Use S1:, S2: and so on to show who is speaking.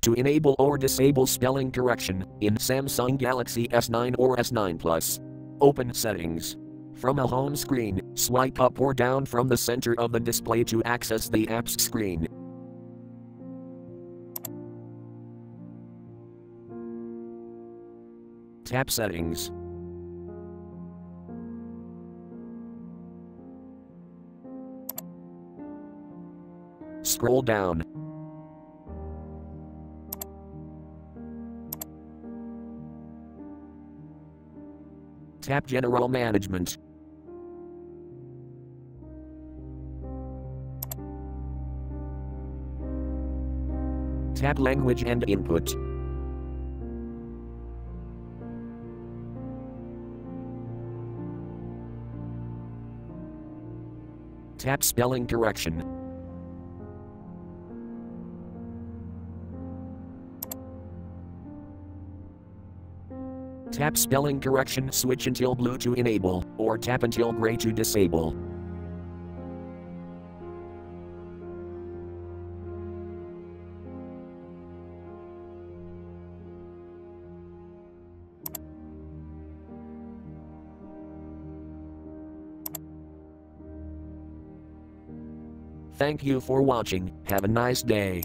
S1: To enable or disable spelling correction in Samsung Galaxy S9 or S9 Plus. Open Settings. From a home screen, swipe up or down from the center of the display to access the apps screen. Tap Settings. Scroll down. Tap General Management. Tap Language and Input. Tap Spelling Correction. Tap Spelling Correction switch until blue to enable, or tap until gray to disable. Thank you for watching. Have a nice day.